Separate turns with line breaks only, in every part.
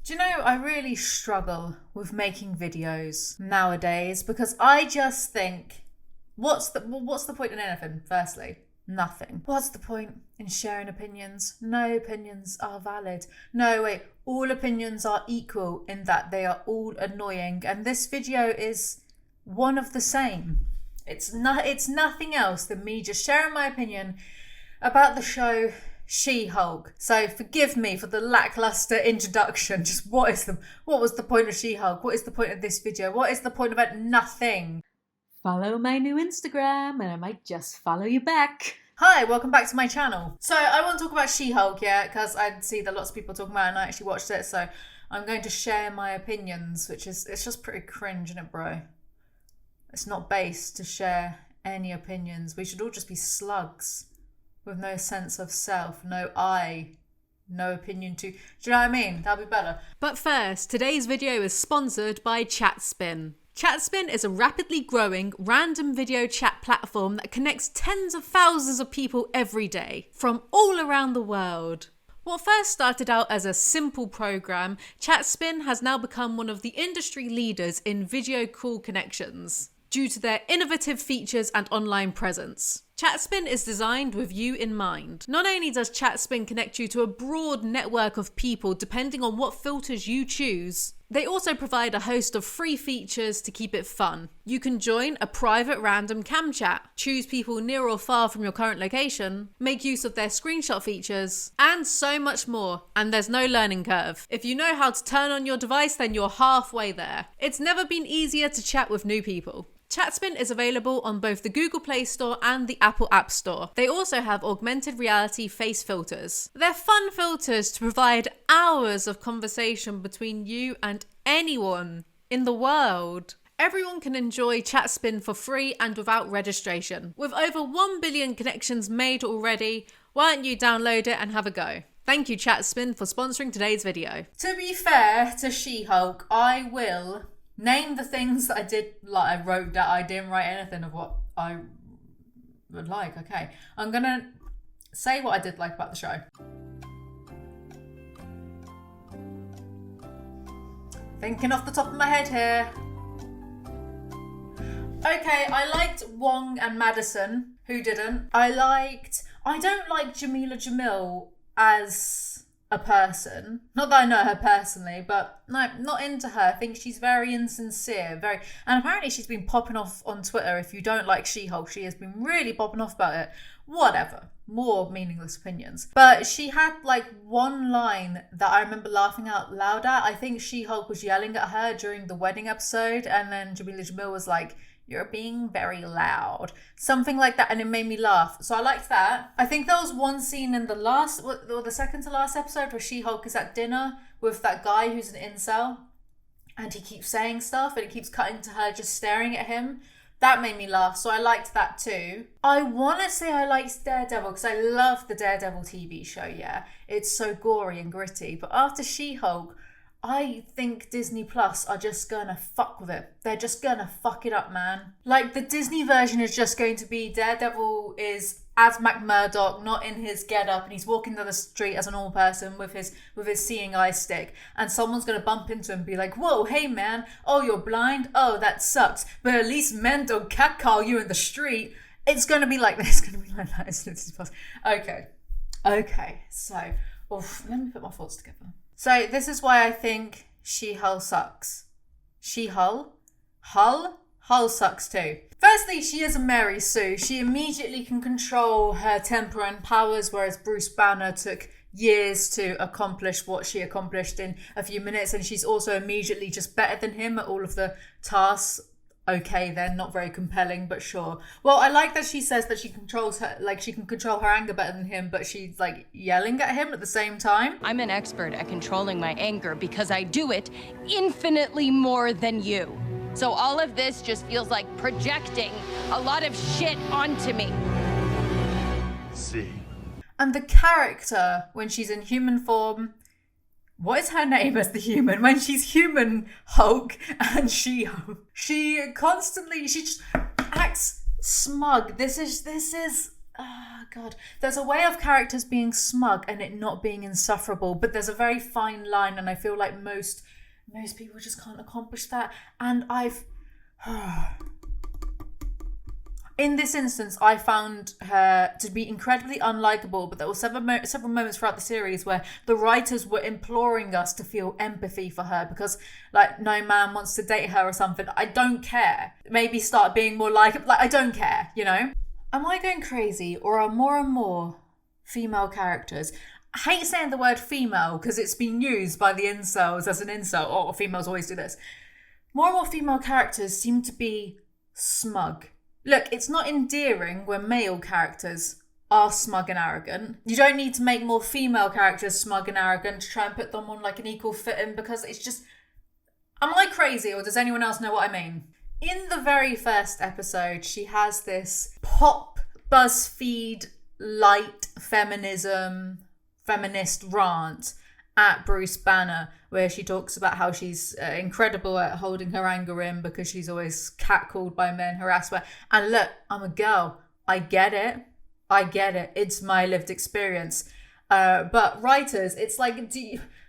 Do you know, I really struggle with making videos nowadays because I just think, what's the point in anything, firstly? Nothing. What's the point in sharing opinions? No opinions are valid. No, wait, all opinions are equal in that they are all annoying, and this video is one of the same. It's nothing else than me just sharing my opinion about the show She-Hulk. So forgive me for the lackluster introduction. Just what was the point of She-Hulk? What is the point of this video? What is the point of it? Nothing.
Follow my new Instagram and I might just follow you back.
Hi, welcome back to my channel. So I want to talk about She-Hulk, because I see that lots of people talking about it and I actually watched it, so I'm going to share my opinions, it's just pretty cringe, isn't it, bro? It's not base to share any opinions. We should all just be slugs with no sense of self, no I, no opinion to... Do you know what I mean? That'll be better.
But first, today's video is sponsored by Chatspin. Chatspin is a rapidly growing random video chat platform that connects tens of thousands of people every day from all around the world. What first started out as a simple program, Chatspin has now become one of the industry leaders in video call connections due to their innovative features and online presence. Chatspin is designed with you in mind. Not only does Chatspin connect you to a broad network of people depending on what filters you choose, they also provide a host of free features to keep it fun. You can join a private random cam chat, choose people near or far from your current location, make use of their screenshot features, and so much more. And there's no learning curve. If you know how to turn on your device, then you're halfway there. It's never been easier to chat with new people. Chatspin is available on both the Google Play Store and the Apple App Store. They also have augmented reality face filters. They're fun filters to provide hours of conversation between you and anyone in the world. Everyone can enjoy Chatspin for free and without registration. With over 1 billion connections made already, why don't you download it and have a go? Thank you, Chatspin, for sponsoring today's video.
To be fair to She-Hulk, I will name the things that I did, I wrote that I didn't write anything of what I would like. Okay, I'm gonna say what I did like about the show. Thinking off the top of my head here. Okay, I liked Wong and Madison. Who didn't? I don't like Jameela Jamil as a person. Not that I know her personally, but no, not into her. I think she's very insincere, and apparently she's been popping off on Twitter. If you don't like She-Hulk, she has been really popping off about it. Whatever. More meaningless opinions. But she had one line that I remember laughing out loud at. I think She-Hulk was yelling at her during the wedding episode, and then Jameela Jamil was like, "You're being very loud." Something like that, and it made me laugh. So I liked that. I think there was one scene in the second to last episode where She-Hulk is at dinner with that guy who's an incel, and he keeps saying stuff and it keeps cutting to her just staring at him. That made me laugh, so I liked that too. I want to say I liked DareDevil because I love the DareDevil TV show, It's so gory and gritty. But after She-Hulk, I think Disney Plus are just gonna fuck with it. They're just gonna fuck it up, man. The Disney version is just going to be Daredevil is as Mac Murdock, not in his getup, and he's walking down the street as a normal person with his seeing eye stick, and someone's gonna bump into him and be like, "Whoa, hey man, oh you're blind? Oh that sucks. But at least men don't catcall you in the street." It's gonna be like this. It's gonna be like that. It's Disney Plus. Okay. So, let me put my thoughts together. So this is why I think She-Hulk sucks. Hull sucks too. Firstly, she is a Mary Sue. She immediately can control her temper and powers, whereas Bruce Banner took years to accomplish what she accomplished in a few minutes, and she's also immediately just better than him at all of the tasks. Okay, then not very compelling, but sure. Well, I like that she says that she controls her, she can control her anger better than him, but she's yelling at him at the same time.
I'm an expert at controlling my anger because I do it infinitely more than you. So all of this just feels like projecting a lot of shit onto me.
See.
And the character, when she's in human form, what is her name as the human? When she's human Hulk and She-Hulk, she just acts smug. This is God. There's a way of characters being smug and it not being insufferable, but there's a very fine line, and I feel like most people just can't accomplish that. And in this instance, I found her to be incredibly unlikable, but there were several moments throughout the series where the writers were imploring us to feel empathy for her because, like, no man wants to date her or something. I don't care. Maybe start being more like I don't care, you know? Am I going crazy, or are more and more female characters... I hate saying the word female because it's been used by the incels as an insult. Oh, females always do this. More and more female characters seem to be smug. Look, it's not endearing when male characters are smug and arrogant. You don't need to make more female characters smug and arrogant to try and put them on like an equal footing, because it's just... Am I crazy, or does anyone else know what I mean? In the very first episode, she has this pop BuzzFeed light feminist rant at Bruce Banner, where she talks about how she's incredible at holding her anger in because she's always catcalled by men, harassed by... And look, I'm a girl. I get it. It's my lived experience. But writers, it's like...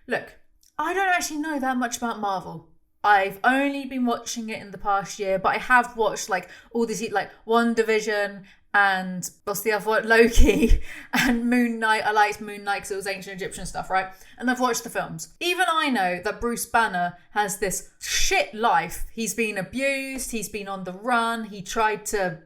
Look, I don't actually know that much about Marvel. I've only been watching it in the past year, but I have watched like all these, like WandaVision and what's the other one? Loki and Moon Knight. I liked Moon Knight because it was ancient Egyptian stuff, right? And I've watched the films. Even I know that Bruce Banner has this shit life. He's been abused. He's been on the run. He tried to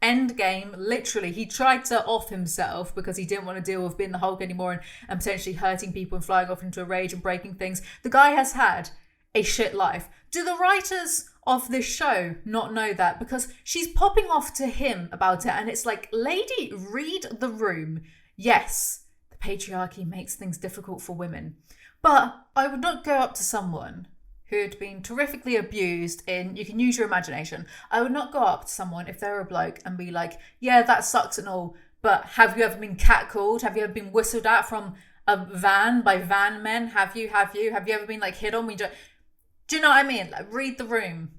end game, literally. He tried to off himself because he didn't want to deal with being the Hulk anymore and potentially hurting people and flying off into a rage and breaking things. The guy has had a shit life. Do the writers of this show not know that? Because she's popping off to him about it, and it's like, lady, read the room. Yes, the patriarchy makes things difficult for women, but I would not go up to someone who had been terrifically abused you can use your imagination. I would not go up to someone if they're a bloke and be like, yeah, that sucks and all, but have you ever been catcalled? Have you ever been whistled at from a van by van men? Have you ever been like hit on? Do you know what I mean? Like, read the room.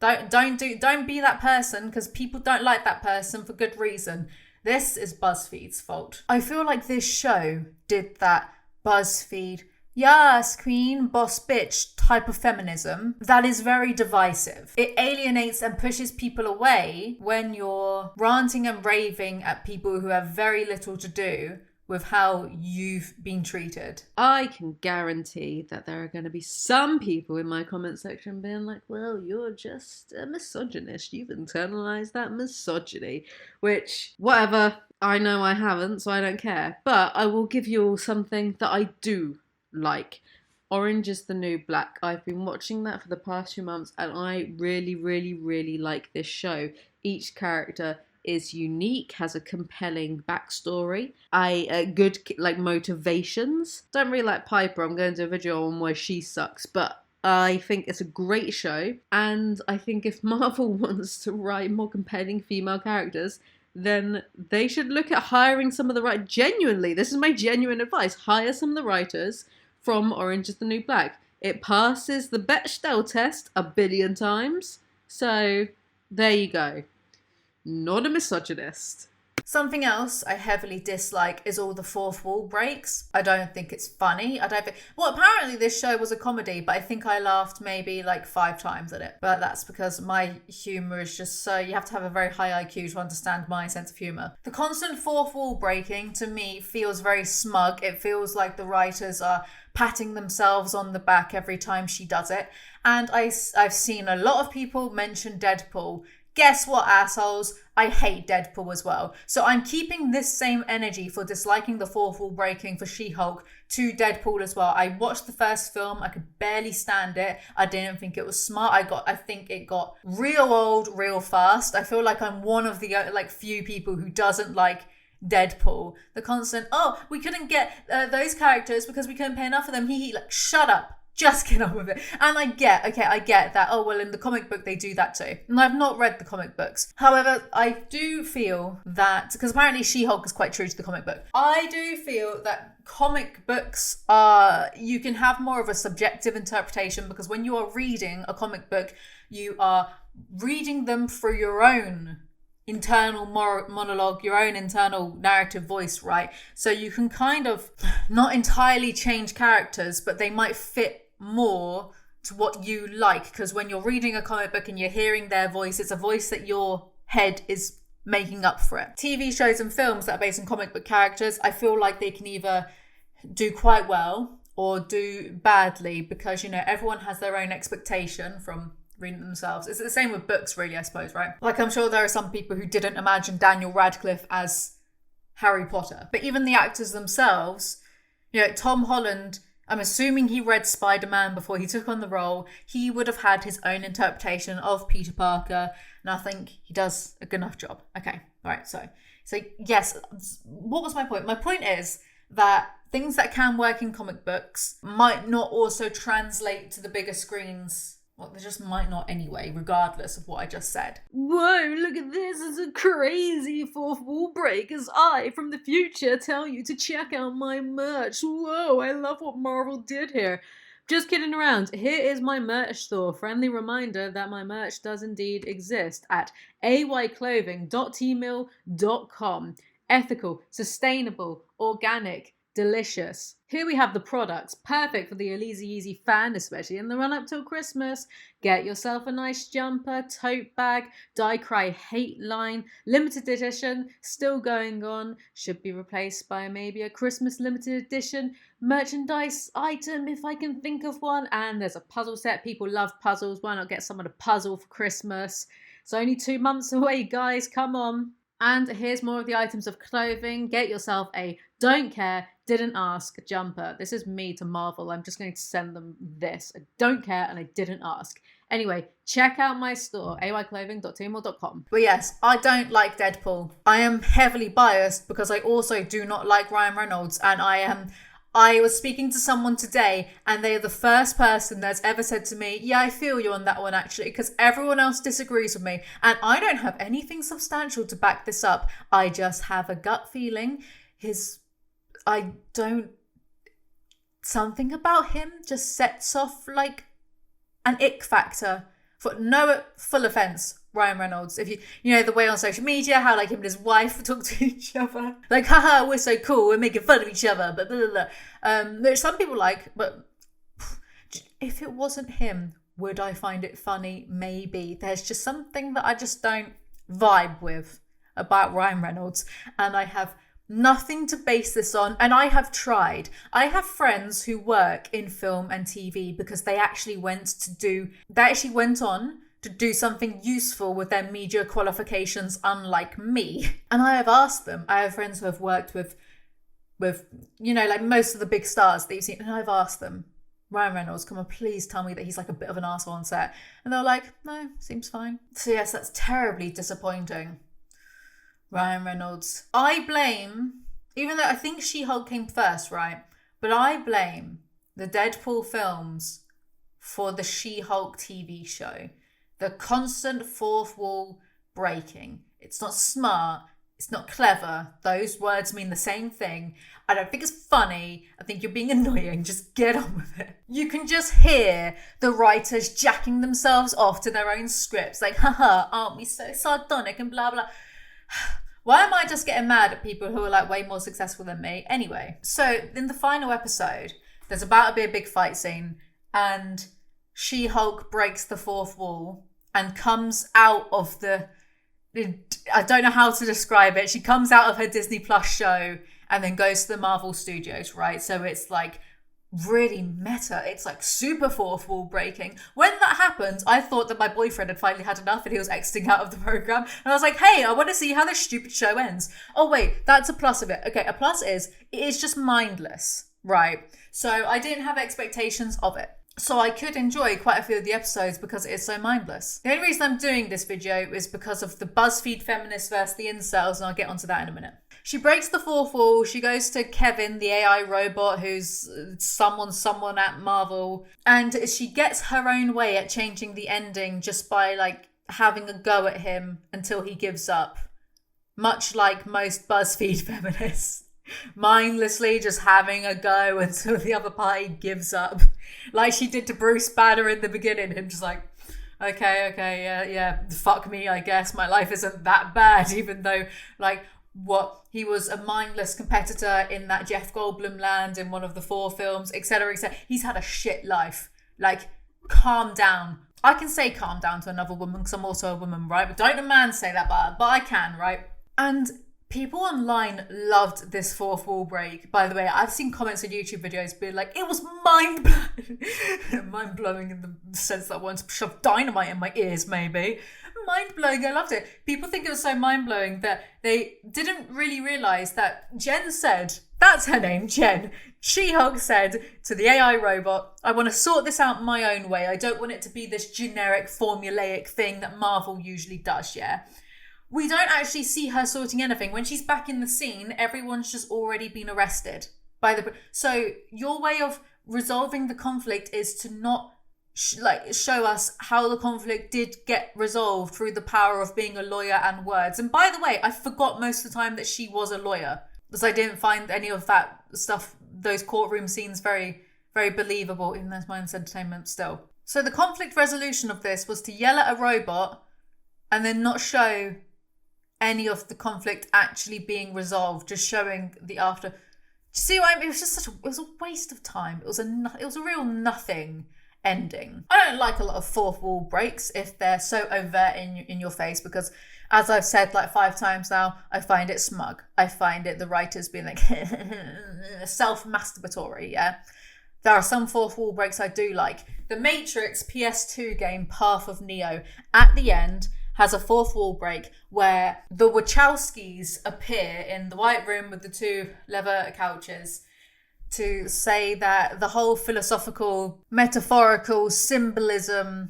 Don't be that person, because people don't like that person for good reason. This is BuzzFeed's fault. I feel like this show did that BuzzFeed, yes, queen, boss bitch type of feminism that is very divisive. It alienates and pushes people away when you're ranting and raving at people who have very little to do with how you've been treated.
I can guarantee that there are going to be some people in my comment section being like, well, you're just a misogynist. You've internalized that misogyny. Which, whatever, I know I haven't, so I don't care. But I will give you all something that I do like. Orange is the New Black. I've been watching that for the past few months, and I really, really, really like this show. Each character is unique, has a compelling backstory, good like motivations. Don't really like Piper. I'm going to do a video on why she sucks, but I think it's a great show, and I think if Marvel wants to write more compelling female characters, then they should look at hiring some of the genuinely, this is my genuine advice, hire some of the writers from Orange is the New Black. It passes the Bechdel test 1 billion times, so there you go. Not a misogynist.
Something else I heavily dislike is all the fourth wall breaks. I don't think it's funny. Well, apparently this show was a comedy, but I think I laughed maybe like 5 times at it. But that's because my humour is just so... You have to have a very high IQ to understand my sense of humour. The constant fourth wall breaking, to me, feels very smug. It feels like the writers are patting themselves on the back every time she does it. And I've seen a lot of people mention Deadpool. Guess what, assholes? I hate Deadpool as well. So I'm keeping this same energy for disliking the fourth wall breaking for She-Hulk to Deadpool as well. I watched the first film. I could barely stand it. I didn't think it was smart. I think it got real old real fast. I feel like I'm one of the few people who doesn't like Deadpool. The constant, we couldn't get those characters because we couldn't pay enough for them. Like, shut up. Just get on with it. And I get that. Oh, well, in the comic book, they do that too. And I've not read the comic books. However, I do feel that, because apparently She-Hulk is quite true to the comic book, I do feel that comic books you can have more of a subjective interpretation, because when you are reading a comic book, you are reading them through your own internal monologue, your own internal narrative voice, right? So you can kind of not entirely change characters, but they might fit more to what you like, because when you're reading a comic book and you're hearing their voice, it's a voice that your head is making up for it. TV shows and films that are based on comic book characters, I feel like they can either do quite well or do badly, because, you know, everyone has their own expectation from reading themselves. It's the same with books, really, I suppose, right? Like, I'm sure there are some people who didn't imagine Daniel Radcliffe as Harry Potter. But even the actors themselves, you know, Tom Holland, I'm assuming he read Spider-Man before he took on the role. He would have had his own interpretation of Peter Parker, and I think he does a good enough job. Okay, all right, so yes, what was my point? My point is that things that can work in comic books might not also translate to the bigger screens. Well, they just might not anyway, regardless of what I just said.
Whoa, look at this. It's a crazy fourth wall break as I, from the future, tell you to check out my merch. Whoa, I love what Marvel did here. Just kidding around. Here is my merch store. Friendly reminder that my merch does indeed exist at ayclothing.tmill.com. Ethical, sustainable, organic, delicious. Here we have the products, perfect for the Alizee fan, especially in the run-up till Christmas. Get yourself a nice jumper, tote bag, Die Cry hate line, limited edition, still going on, should be replaced by maybe a Christmas limited edition merchandise item if I can think of one. And there's a puzzle set. People love puzzles. Why not get someone a puzzle for Christmas? It's only 2 months away, guys. Come on. And here's more of the items of clothing. Get yourself a don't care, didn't ask jumper. This is me to Marvel. I'm just going to send them this. I don't care and I didn't ask. Anyway, check out my store, ayclothing.tmall.com.
But yes, I don't like Deadpool. I am heavily biased because I also do not like Ryan Reynolds, and I was speaking to someone today and they are the first person that's ever said to me, yeah, I feel you on that one actually, because everyone else disagrees with me and I don't have anything substantial to back this up. I just have a gut feeling. Something about him just sets off like an ick factor. For no full offense, Ryan Reynolds, if you know the way on social media, how like him and his wife talk to each other, like, haha, we're so cool, we're making fun of each other, but blah, blah, blah. Which some people like, but if it wasn't him, would I find it funny? Maybe. There's just something that I just don't vibe with about Ryan Reynolds, and I have nothing to base this on, and I have tried. I have friends who work in film and TV because they actually went on to do something useful with their media qualifications, unlike me. And I have asked them. I have friends who have worked with you know, like most of the big stars that you've seen, and I've asked them, Ryan Reynolds, come on, please tell me that he's like a bit of an arsehole on set. And they're like, no, seems fine. So yes, that's terribly disappointing. Ryan Reynolds. I blame, even though I think She-Hulk came first, right? But I blame the Deadpool films for the She-Hulk TV show. The constant fourth wall breaking. It's not smart. It's not clever. Those words mean the same thing. I don't think it's funny. I think you're being annoying. Just get on with it. You can just hear the writers jacking themselves off to their own scripts. Like, haha, aren't we so sardonic and blah, blah. Why am I just getting mad at people who are like way more successful than me? Anyway, so in the final episode, there's about to be a big fight scene and She-Hulk breaks the fourth wall and comes out of I don't know how to describe it. She comes out of her Disney Plus show and then goes to the Marvel Studios, right? So it's like really meta. It's like super fourth wall breaking. When that happened, I thought that my boyfriend had finally had enough and he was exiting out of the program. And I was like, hey, I want to see how this stupid show ends. Oh wait, that's a plus of it. Okay, a plus is it is just mindless, right? So I didn't have expectations of it. So I could enjoy quite a few of the episodes because it is so mindless. The only reason I'm doing this video is because of the BuzzFeed feminists versus the incels, and I'll get onto that in a minute. She breaks the fourth wall. She goes to Kevin, the AI robot, who's someone at Marvel. And she gets her own way at changing the ending just by like having a go at him until he gives up. Much like most BuzzFeed feminists. Mindlessly just having a go until the other party gives up. Like she did to Bruce Banner in the beginning. Him just like, Okay, yeah, fuck me, I guess. My life isn't that bad, even though, like, what, he was a mindless competitor in that Jeff Goldblum land in one of the 4 films, etc., etc. He's had a shit life. Like, calm down. I can say calm down to another woman because I'm also a woman, right? But don't a man say that, but I can, right? And people online loved this fourth wall break. By the way, I've seen comments on YouTube videos being like, it was mind-blowing. Mind-blowing in the sense that I wanted to shove dynamite in my ears, maybe. Mind-blowing, I loved it. People think it was so mind-blowing that they didn't really realise that Jen said, that's her name, Jen. She-Hulk said to the AI robot, I want to sort this out my own way. I don't want it to be this generic, formulaic thing that Marvel usually does, yeah? We don't actually see her sorting anything. When she's back in the scene, everyone's just already been arrested by the... So your way of resolving the conflict is to not show us how the conflict did get resolved through the power of being a lawyer and words. And by the way, I forgot most of the time that she was a lawyer because I didn't find any of that stuff, those courtroom scenes, very, very believable, even though it's mindless entertainment still. So the conflict resolution of this was to yell at a robot and then not show any of the conflict actually being resolved, just showing the after. See what I mean? It was just it was a waste of time. It was a real nothing ending. I don't like a lot of fourth wall breaks if they're so overt in your face, because as I've said like 5 times now, I find it smug. I find it the writers being like self-masturbatory, yeah? There are some fourth wall breaks I do like. The Matrix PS2 game Path of Neo, at the end, has a fourth wall break where the Wachowskis appear in the White Room with the 2 leather couches to say that the whole philosophical, metaphorical, symbolistic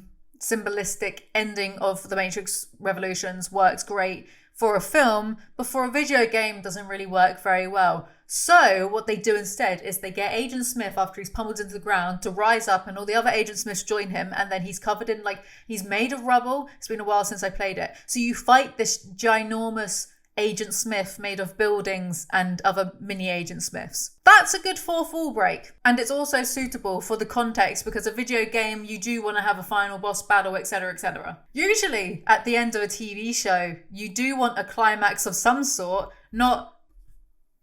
ending of the Matrix Revolutions works great for a film, but for a video game doesn't really work very well. So what they do instead is they get Agent Smith, after he's pummeled into the ground, to rise up, and all the other Agent Smiths join him, and then he's covered in, he's made of rubble. It's been a while since I played it. So you fight this ginormous Agent Smith made of buildings and other mini Agent Smiths. That's a good fourth wall break. And it's also suitable for the context, because a video game, you do want to have a final boss battle, etc., etc. Usually, at the end of a TV show, you do want a climax of some sort, not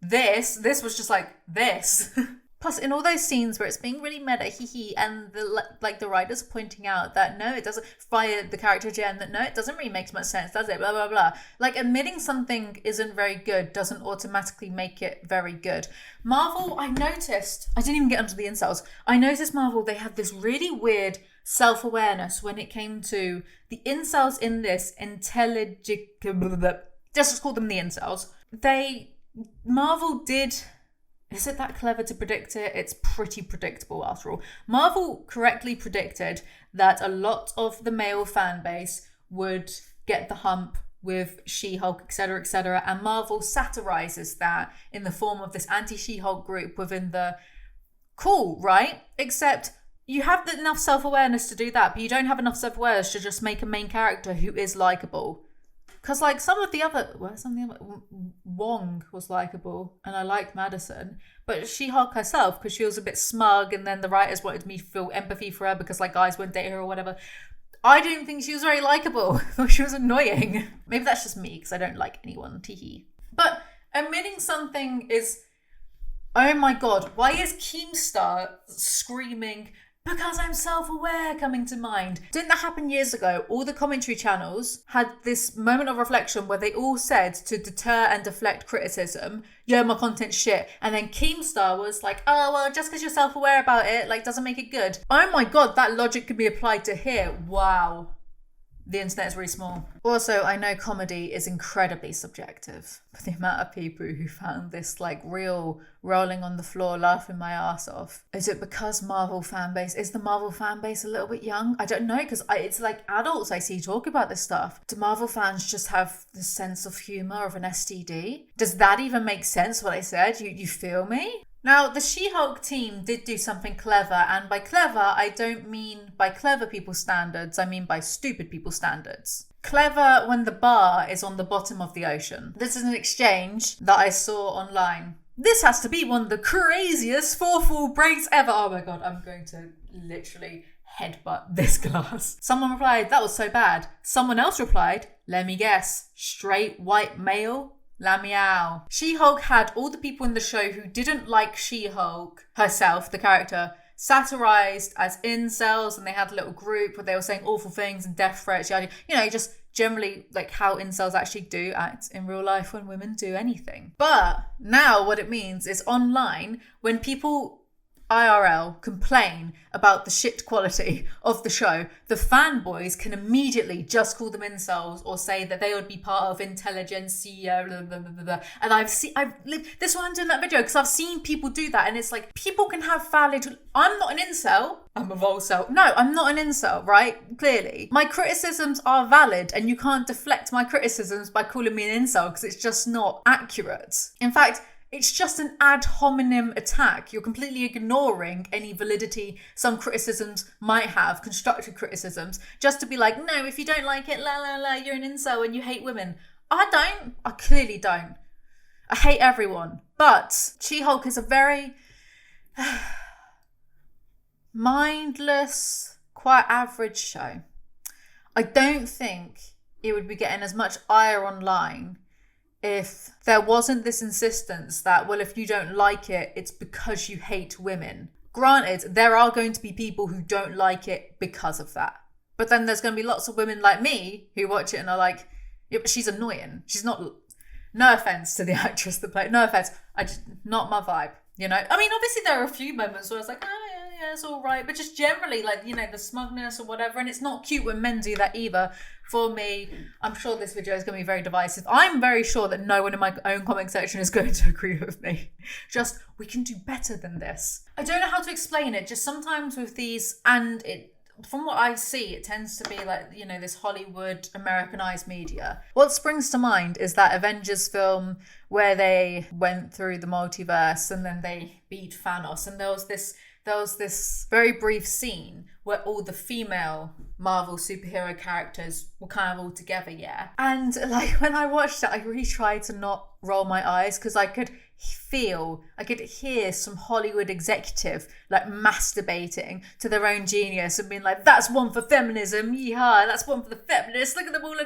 this. This was just like this. Plus, in all those scenes where it's being really meta, and the writers pointing out that no, it doesn't, via the character Jen, that no, it doesn't really make much sense, does it? Blah, blah, blah. Like, admitting something isn't very good doesn't automatically make it very good. Marvel, I noticed, I didn't even get onto the incels. I noticed Marvel, they had this really weird self-awareness when it came to the incels in this just call them the incels. Marvel did... Is it that clever to predict it? It's pretty predictable after all. Marvel correctly predicted that a lot of the male fan base would get the hump with She-Hulk, etc., and Marvel satirizes that in the form of this anti-She-Hulk group within the... Cool, right? Except you have enough self-awareness to do that, but you don't have enough self-awareness to just make a main character who is likable. Because, some of the other... Wong was likeable, and I liked Madison. But She-Hulk herself, because she was a bit smug, and then the writers wanted me to feel empathy for her because, guys wouldn't date her or whatever. I didn't think she was very likable. I thought she was annoying. Maybe that's just me, because I don't like anyone. Teehee. But admitting something is... Oh my god, why is Keemstar screaming... Because I'm self-aware coming to mind. Didn't that happen years ago? All the commentary channels had this moment of reflection where they all said to deter and deflect criticism, yo, my content's shit. And then Keemstar was like, oh, well, just because you're self-aware about it, doesn't make it good. Oh my god, that logic could be applied to here. Wow. The internet is really small. Also, I know comedy is incredibly subjective, but the amount of people who found this real rolling on the floor laughing my ass off. Is it because is the Marvel fan base a little bit young? I don't know, because it's adults I see talk about this stuff. Do Marvel fans just have the sense of humour of an STD? Does that even make sense what I said? You feel me? Now, the She-Hulk team did do something clever, and by clever, I don't mean by clever people's standards, I mean by stupid people's standards. Clever when the bar is on the bottom of the ocean. This is an exchange that I saw online. This has to be one of the craziest fourth wall breaks ever. Oh my god, I'm going to literally headbutt this glass. Someone replied, that was so bad. Someone else replied, let me guess, straight white male? La meow. She-Hulk had all the people in the show who didn't like She-Hulk herself, the character, satirized as incels, and they had a little group where they were saying awful things and death threats, just generally like how incels actually do act in real life when women do anything. But now what it means is online, when people IRL complain about the shit quality of the show, the fanboys can immediately just call them incels or say that they would be part of intelligentsia, blah, blah, blah, blah, blah. And this is why I'm doing that video, because I've seen people do that, and it's like, people can have valid, I'm not an incel, I'm a volcel. No, I'm not an incel, right? Clearly. My criticisms are valid, and you can't deflect my criticisms by calling me an incel, because it's just not accurate. In fact, it's just an ad hominem attack. You're completely ignoring any validity some criticisms might have, constructive criticisms, just to be like, no, if you don't like it, la la la, you're an incel and you hate women. I don't. I clearly don't. I hate everyone. But She-Hulk is a very mindless, quite average show. I don't think it would be getting as much ire online if there wasn't this insistence that, well, if you don't like it, it's because you hate women. Granted, there are going to be people who don't like it because of that. But then there's going to be lots of women like me who watch it and are like, yeah, but she's annoying. She's not, no offense to the actress that played, no offense, not my vibe, you know? I mean, obviously there are a few moments where it's like, oh yeah, it's all right. But just generally, like, you know, the smugness or whatever. And it's not cute when men do that either. For me, I'm sure this video is going to be very divisive. I'm very sure that no one in my own comment section is going to agree with me. Just, we can do better than this. I don't know how to explain it. Just sometimes with these, and it, from what I see, it tends to be like, you know, this Hollywood Americanized media. What springs to mind is that Avengers film where they went through the multiverse and then they beat Thanos. And there was this very brief scene where all the female Marvel superhero characters were kind of all together, yeah. And like when I watched it, I really tried to not roll my eyes because I could hear some Hollywood executive like masturbating to their own genius and being like, that's one for feminism, yeehaw, that's one for the feminists, look at them all.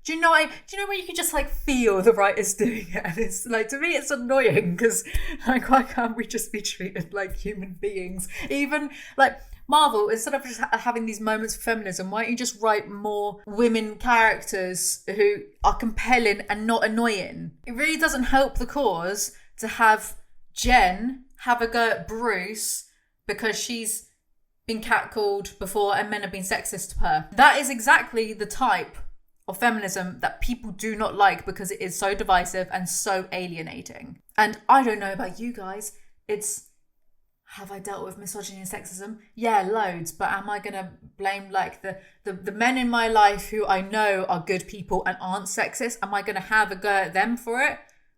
Do you know where you can just like feel the writers doing it? And it's like, to me, it's annoying because like, why can't we just be treated like human beings? Even like Marvel, instead of just having these moments of feminism, why don't you just write more women characters who are compelling and not annoying? It really doesn't help the cause to have Jen have a go at Bruce because she's been catcalled before and men have been sexist to her. That is exactly the type of feminism that people do not like because it is so divisive and so alienating. And I don't know about you guys, have I dealt with misogyny and sexism? Yeah, loads. But am I going to blame like the men in my life who I know are good people and aren't sexist? Am I going to have a go at them for it?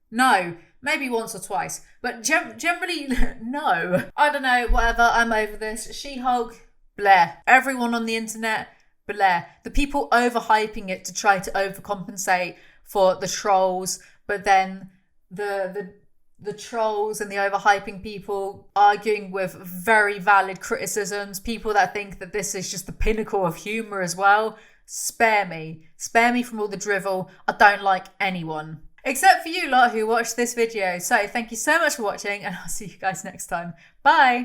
No. Maybe once or twice. But generally, no. I don't know, whatever. I'm over this. She-Hulk, bleh. Everyone on the internet, bleh. The people overhyping it to try to overcompensate for the trolls. But then the trolls and the overhyping people arguing with very valid criticisms, people that think that this is just the pinnacle of humour as well. Spare me from all the drivel. I don't like anyone. Except for you lot who watched this video. So thank you so much for watching and I'll see you guys next time. Bye!